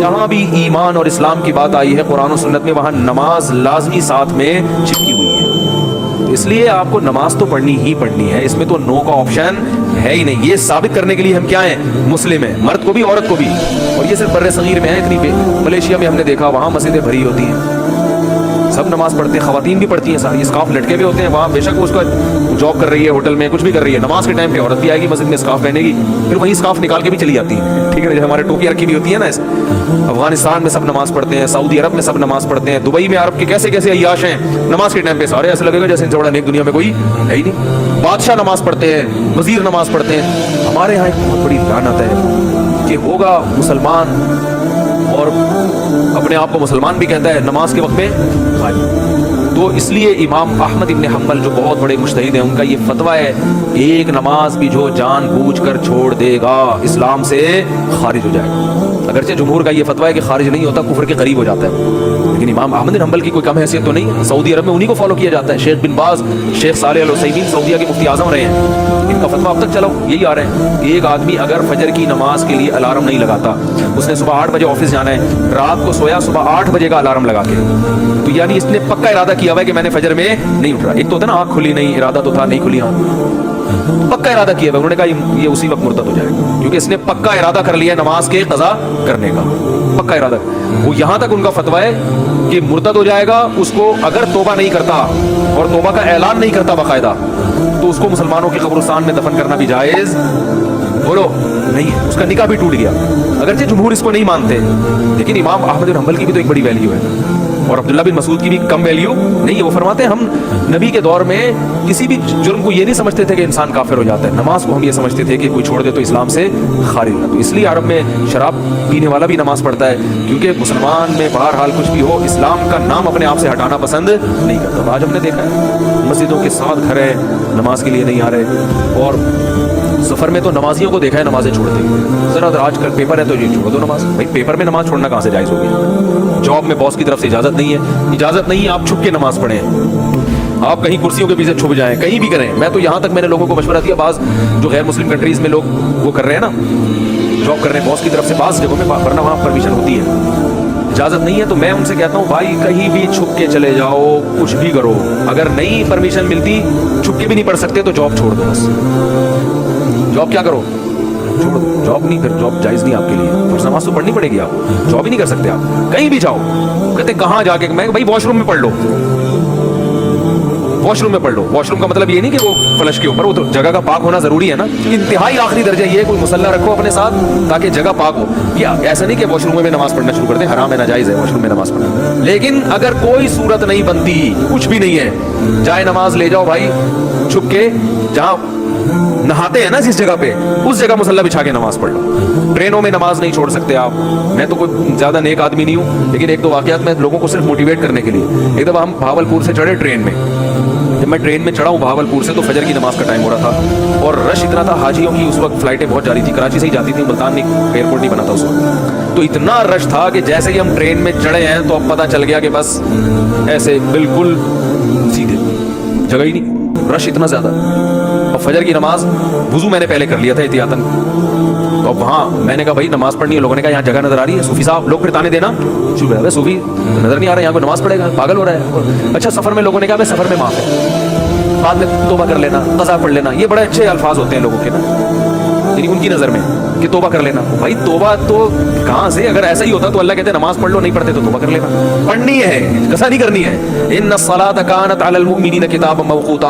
جہاں بھی ایمان اور اسلام کی بات آئی ہے قرآن و سنت میں وہاں نماز لازمی ساتھ میں چپکی ہوئی ہے. اس لیے آپ کو نماز تو پڑھنی ہی پڑھنی ہے, اس میں تو نو کا آپشن ہے ہی نہیں. یہ ثابت کرنے کے لیے ہم کیا ہیں, مسلم ہیں, مرد کو بھی عورت کو بھی. اور یہ صرف بر صغیر میں ہے, اتنی ملیشیا میں ہم نے دیکھا وہاں مسجدیں بھری ہوتی ہیں, سب نماز پڑھتے ہیں, خواتین بھی پڑھتی ہیں ساری, اسکارف لٹکے ہوئے ہوتے ہیں وہاں. بے شک اس کا جاب کر رہی ہے ہوٹل میں, کچھ بھی کر رہی ہے, نماز کے ٹائم پہ عورت بھی آئے گی مسجد میں اسکارف پہنے گی, پھر وہیں اسکارف نکال کے بھی چلی جاتی ہے. ٹھیک ہے, جو ہمارے ٹوپیاں رکھی ہوئی ہوتی ہے نا. افغانستان میں سب نماز پڑھتے ہیں, سعودی عرب میں سب نماز پڑھتے ہیں, دبئی میں عرب کے کیسے کیسے عیاش ہیں, نماز کے ٹائم پہ سارے ایسے لگے گا جیسے ان سے بڑا نیک دنیا میں کوئی ہے ہی نہیں. بادشاہ نماز پڑھتے ہیں, وزیر نماز پڑھتے ہیں. ہمارے یہاں ایک بہت بڑی لعنت ہے کہ ہوگا مسلمان اور اپنے آپ کو مسلمان بھی کہتا ہے, نماز کے وقت میں خالی. تو اس لیے امام احمد ابن حنبل جو بہت بڑے مجتہد ہیں, ان کا یہ فتویٰ ہے, ایک نماز بھی جو جان بوجھ کر چھوڑ دے گا اسلام سے خارج ہو جائے گا. اگرچہ جمہور کا یہ فتویٰ ہے کہ خارج نہیں ہوتا, کفر کے قریب ہو جاتا ہے, لیکن امام احمد بن حنبل کی کوئی کم حیثیت تو نہیں. سعودی عرب میں انہی کو فالو کیا جاتا ہے. شیخ بن باز, شیخ صالح العثیمین سعودیہ کے مفتی اعظم رہے ہیں, ان کا فتویٰ اب تک چلو یہی آ رہے ہیں کہ ایک آدمی اگر فجر کی نماز کے لیے الارم نہیں لگاتا, اس نے صبح 8 بجے آفس جانا ہے, رات کو سویا صبح 8 بجے کا الارم لگا کے, تو یعنی اس نے پکا ارادہ کیا ہوا ہے کہ میں نے فجر میں نہیں اٹھ رہا. ایک تو ہوتا ہے نا آنکھ کھلی نہیں, ارادہ تو تھا نہیں کھلی آنکھ, پکا ارادہ کیا ہوا. انہوں نے کہا یہ اسی وقت مرتد ہو جائے گا, کیونکہ اس نے پکا ارادہ کر لیا نماز کے قضا کرنے کا, پکا ارادہ. وہ یہاں تک ان کا فتویٰ ہے کہ مرتد ہو جائے گا. اس کو اگر توبہ نہیں کرتا اور توبہ کا اعلان نہیں کرتا باقاعدہ, تو اس کو مسلمانوں کے قبرستان میں دفن کرنا بھی جائز بولو نہیں ہے, اس کا نکاح بھی ٹوٹ گیا. اگرچہ جمہور اس کو نہیں مانتے, لیکن امام احمد بن حنبل کی بھی تو ایک بڑی ویلیو ہے, اور عبداللہ بن مسعود کی بھی کم ویلیو نہیں ہے. وہ فرماتے ہیں ہم نبی کے دور میں کسی بھی جرم کو یہ نہیں سمجھتے تھے کہ انسان کافر ہو جاتا ہے, نماز کو ہم یہ سمجھتے تھے کہ کوئی چھوڑ دے تو اسلام سے خارج ہوگا. تو اس لیے عرب میں شراب پینے والا بھی نماز پڑھتا ہے, کیونکہ مسلمان میں بہرحال کچھ بھی ہو اسلام کا نام اپنے آپ سے ہٹانا پسند نہیں کرتا. آج ہم نے دیکھا ہے مسجدوں کے ساتھ گھر ہے, نماز کے لیے نہیں آ رہے, اور سفر میں تو نمازیوں کو دیکھا ہے نمازیں چھوڑتے ہیں. ذرا آج کل پیپر ہے تو یہ چھوڑ دو نماز. بھائی پیپر میں نماز چھوڑنا کہاں سے جائز ہوگی؟ جاب میں باس کی طرف سے اجازت نہیں ہے, اجازت نہیں ہے آپ چھپ کے نماز پڑھیں, آپ کہیں کرسیوں کے پیچھے چھپ جائیں, کہیں بھی کریں. میں تو یہاں تک میں نے لوگوں کو مشورہ دیا, بعض جو غیر مسلم کنٹریز میں لوگ وہ کر رہے ہیں نا, جاب کر رہے ہیں باس کی طرف سے, بعض جگہوں میں ورنہ وہاں پرمیشن ہوتی ہے, اجازت نہیں ہے. تو میں ان سے کہتا ہوں بھائی کہیں بھی چھپ کے چلے جاؤ, کچھ بھی کرو, اگر نہیں پرمیشن ملتی چھپ کے بھی نہیں پڑھ سکتے تو جاب چھوڑ دو بس. جاب کیا کرو, چھوڑ دو جاب. نہیں پھر جاب جائز نہیں آپ کے لیے, فرض نماز تو پڑھنی پڑے گی, آپ جاب ہی نہیں کر سکتے. آپ کہیں بھی جاؤ, کہتے کہاں جا کے, میں بھائی واش روم میں پڑھ لو, واش روم میں پڑھ لو. واش روم کا مطلب یہ نہیں کہ وہ فلش کے اوپر, وہ تو جگہ کا پاک ہونا ضروری ہے نا. انتہائی آخری درجہ یہ ہے کوئی مصلی رکھو اپنے ساتھ تاکہ جگہ پاک ہو. یہ ایسا نہیں کہ واش روم میں نماز پڑھنا شروع کر دیں, حرام ہے, ناجائز ہے واش روم میں نماز پڑھنا. لیکن اگر کوئی صورت نہیں بنتی, کچھ بھی نہیں ہے, جائے نماز لے جاؤ بھائی چھپ کے, جہاں نہاتے ہیں نا جس جگہ پہ, اس جگہ مصلی بچھا کے نماز پڑھ لو. ٹرینوں میں نماز نہیں چھوڑ سکتے آپ. میں تو کوئی زیادہ نیک آدمی نہیں ہوں, لیکن ایک دو واقعات میں لوگوں کو صرف موٹیویٹ کرنے کے لیے. ایک دفعہ ہم بھاولپور سے چڑھے ٹرین میں, جب میں ٹرین میں چڑھا ہوں بھاولپور سے, تو فجر کی نماز کا ٹائم ہو رہا تھا, اور رش اتنا تھا, حاجیوں کی اس وقت فلائٹیں بہت جاری تھی, کراچی سے ہی جاتی تھی, ملتان میں ایئرپورٹ نہیں بنا تھا اس وقت. تو اتنا رش تھا کہ جیسے ہی ہم ٹرین میں چڑھے ہیں تو اب پتہ چل گیا کہ بس ایسے بالکل سیدھے, جگہ ہی نہیں, رش اتنا زیادہ. اور فجر کی نماز وضو میں نے پہلے کر لیا تھا احتیاطاً, تو اب وہاں میں نے کہا بھائی نماز پڑھنی ہے. لوگوں نے کہا یہاں جگہ نظر آ رہی ہے, صوفی صاحب لوگ پھر تانے دینا شروع کر دیا, صوفی نظر نہیں آ رہا ہے, یہاں کو نماز پڑھے گا, پاگل ہو رہا ہے. اچھا سفر میں لوگوں نے کہا میں سفر میں معاف ہے, بعد میں توبہ کر لینا, قضا پڑھ لینا. یہ بڑے اچھے الفاظ ہوتے ہیں لوگوں کے نا, یعنی ان کی نظر میں کہ توبہ کر لینا. بھائی توبہ تو کہاں سے, اگر ایسا ہی ہوتا تو اللہ کہتے ہیں نماز پڑھ لو, نہیں پڑھتے تو توبہ کر لینا. پڑھنی ہے, قصا نہیں کرنی ہے. ان الصلاۃ کانت علی المؤمنین کتابا موقوتا.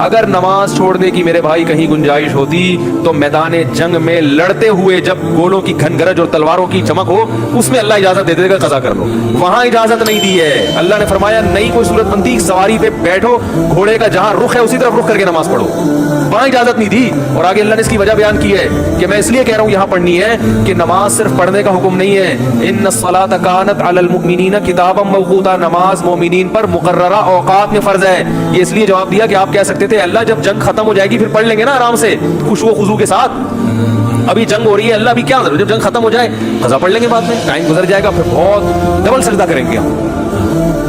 اگر نماز چھوڑنے کی میرے بھائی کہیں گنجائش ہوتی تو میدان جنگ میں لڑتے ہوئے جب گولوں کی گھن گرج اور تلواروں کی چمک ہو, اس میں اللہ اجازت دے دے گا قضا کر لو. وہاں اجازت نہیں دی ہے. اللہ نے فرمایا نہیں کوئی صورت بنتی, سواری پہ بیٹھو, گھوڑے کا جہاں رخ ہے اسی طرف رخ کر کے نماز پڑھو, وہاں اجازت نہیں دی. اور آگے اللہ نے اس کی وجہ بیان کی ہے کہ میں اس لیے کہہ رہا ہوں یہاں پڑھنی ہے کہ نماز صرف پڑھنے کا حکم نہیں ہے. ان الصلاۃ کانت علی المؤمنین کتابا موقوتا, نماز مومنین پر مقررہ اوقات میں فرض ہے. یہ اس لیے جواب دیا کہ آپ کہہ سکتے تھے اللہ جب جنگ ختم ہو جائے گی پھر پڑھ لیں گے نا آرام سے خوشو و خضوع کے ساتھ, ابھی جنگ ہو رہی ہے, اللہ بھی کیا ضرور, جب جنگ ختم ہو جائے قضا پڑھ لیں گے بعد میں, ٹائم گزر جائے گا, پھر بہت ڈبل سجدہ کریں گے ہم.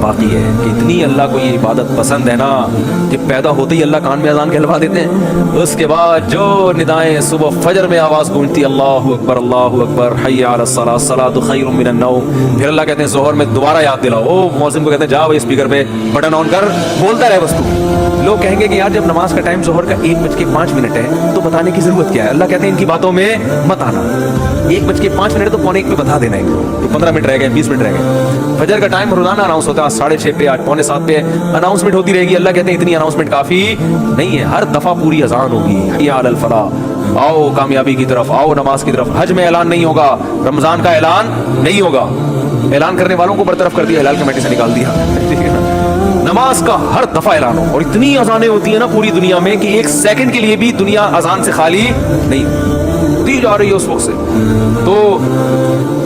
باقی ہے کہ اتنی اللہ کو یہ عبادت پسند ہے نا کہ پیدا ہوتے ہی اللہ کان میں اذان کہلوا دیتے ہیں. اس کے بعد جو ندائیں صبح فجر میں آواز گونجتی اللہ اکبر حی علی الصلاۃ الصلاۃ خیر من النوم, پھر اللہ کہتے ہیں ظہر میں دوبارہ یاد دلاؤ, او مؤذن کو کہتے ہیں جا بھائی اسپیکر پہ بٹن آن کر بولتا رہے بس تو. لوگ کہیں گے کہ یار جب نماز کا ٹائم ظہر کا 1:05 ہے تو بتانے کی ضرورت کیا ہے. اللہ کہتے ہیں ان کی باتوں میں مت آنا. 1:05 تو 1:45 پہ بتا دینا ہے, تو 15 منٹ رہ گئے, 20 منٹ رہ گئے. فجر کا ٹائم روزانہ اناؤنس ہوتا ہے 6:30 پہ, آج 6:45 پہ اناؤنسمنٹ ہوتی رہے گی. اللہ کہتے ہیں اتنی اناؤنسمنٹ کافی نہیں ہے, ہر دفعہ پوری اذان ہوگی حی علی الفلاح, آؤ کامیابی کی طرف, آؤ نماز کی طرف. حج میں اعلان نہیں ہوگا, رمضان کا اعلان نہیں ہوگا, اعلان کرنے والوں کو برطرف کر دیا, ہلال کمیٹی سے نکال دیا. نماز کا ہر دفعہ اعلان ہو, اور اتنی اذانیں ہوتی ہیں نا پوری دنیا میں کہ ایک سیکنڈ کے لیے بھی دنیا اذان سے خالی نہیں دی جا رہی ہے اس وقت سے. تو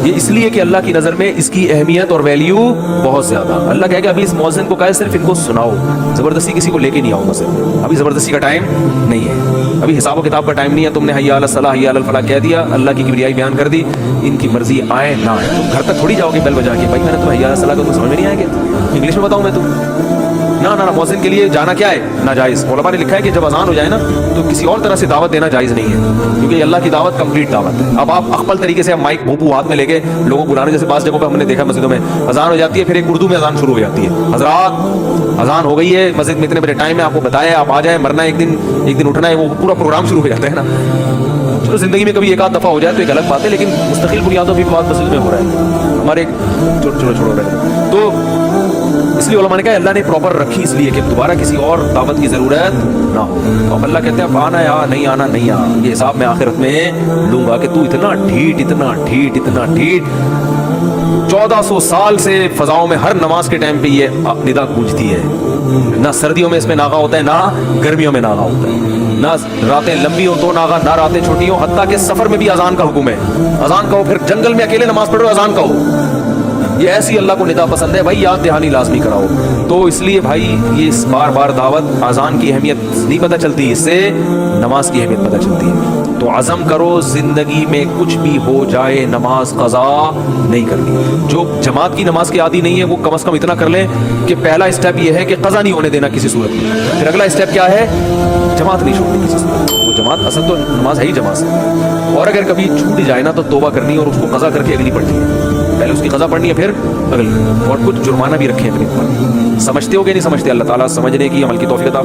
یہ اس لیے کہ اللہ کی نظر میں اس کی اہمیت اور ویلیو بہت زیادہ. اللہ کہے کہ ابھی اس مؤذن کو کہے صرف ان کو سناؤ, زبردستی کسی کو لے کے نہیں آؤ مسجد میں, ابھی زبردستی کا ٹائم نہیں ہے, ابھی حساب و کتاب کا ٹائم نہیں ہے. تم نے حی علی الصلاۃ حی علی الفلاح کہہ دیا, اللہ کی کبریائی بیان کر دی, ان کی مرضی آئے نہ آئے. تم گھر تک تھوڑی جاؤ گے بیل بجا کے, بھائی میں نے تمہیں حی علی الصلاۃ کا تم سمجھ میں نہیں آئے گا, انگلش میں بتاؤں میں تم نہ مؤذن کے لیے جانا کیا ہے ناجائز. علماء نے لکھا ہے کہ جب اذان ہو جائے نا تو کسی اور طرح سے دعوت دینا جائز نہیں ہے, کیونکہ یہ اللہ کی دعوت کمپلیٹ دعوت ہے. اب آپ اقبل طریقے سے مائک بھوپو ہاتھ میں لے کے لوگوں کو بلانے, جیسے بعض جگہوں پہ ہم نے دیکھا مسجدوں میں اذان ہو جاتی ہے, پھر ایک اردو میں اذان شروع ہو جاتی ہے, حضرات اذان ہو گئی ہے مسجد میں اتنے بجے ٹائم ہے, آپ کو بتایا آپ آ جائیں, مرنا ایک دن اٹھنا ہے, وہ پورا پروگرام شروع ہو جاتا ہے نا. چلو زندگی میں کبھی ایک آدھ دفعہ ہو جائے تو ایک الگ بات ہے, لیکن مستقل بنیادوں پہ بات مسجد میں ہو رہا ہے ہمارے چھوڑو رہے. تو اس لیے علماء نے کہا اللہ نے پراپر رکھی اس لیے کہ دوبارہ کسی اور دعوت کی ضرورت نہ ہو. اب اللہ کہتے ہیں اب آنا یا نہیں آنا نہیں آ, یہ حساب میں آخرت میں لوں گا کہ تو اتنا ڈھیٹ 1400 سال سے فضاؤں میں ہر نماز کے ٹائم پہ یہ ندا گونجتی ہے. نہ سردیوں میں اس میں ناغہ ہوتا ہے, نہ گرمیوں میں ناغہ ہوتا ہے, نہ راتیں لمبی ہو تو ناغہ, نہ راتیں چھوٹی ہو, حتیٰ کہ سفر میں بھی اذان کا حکم ہے. اذان کا ہو, پھر جنگل میں اکیلے نماز پڑھو اذان کا ہو. یہ ایسی اللہ کو ندا پسند ہے, بھائی یاد دہانی لازمی کراؤ. تو اس لیے بھائی یہ اس بار دعوت, اذان کی اہمیت نہیں پتہ چلتی, اس سے نماز کی اہمیت پتہ چلتی ہے. تو عزم کرو زندگی میں کچھ بھی ہو جائے نماز قضا نہیں کرنی. جو جماعت کی نماز کے عادی نہیں ہے وہ کم از کم اتنا کر لیں کہ پہلا اسٹیپ یہ ہے کہ قضا نہیں ہونے دینا کسی صورت میں. پھر اگلا اسٹیپ کیا ہے, جماعت نہیں چھوڑنی کسی صورت. وہ جماعت اصل تو نماز ہے ہی جماعت سے, اور اگر کبھی چھوٹ جائے نا تو توبہ کرنی اور اس کو قضا کر کے اگلی پڑھنی ہے. پہلے اس کی قضا پڑھنی ہے پھر اگلی, اور کچھ جرمانہ بھی رکھے ہیں. سمجھتے ہو کہ نہیں سمجھتے؟ اللہ تعالیٰ سمجھنے کی عمل کی توفیق عطا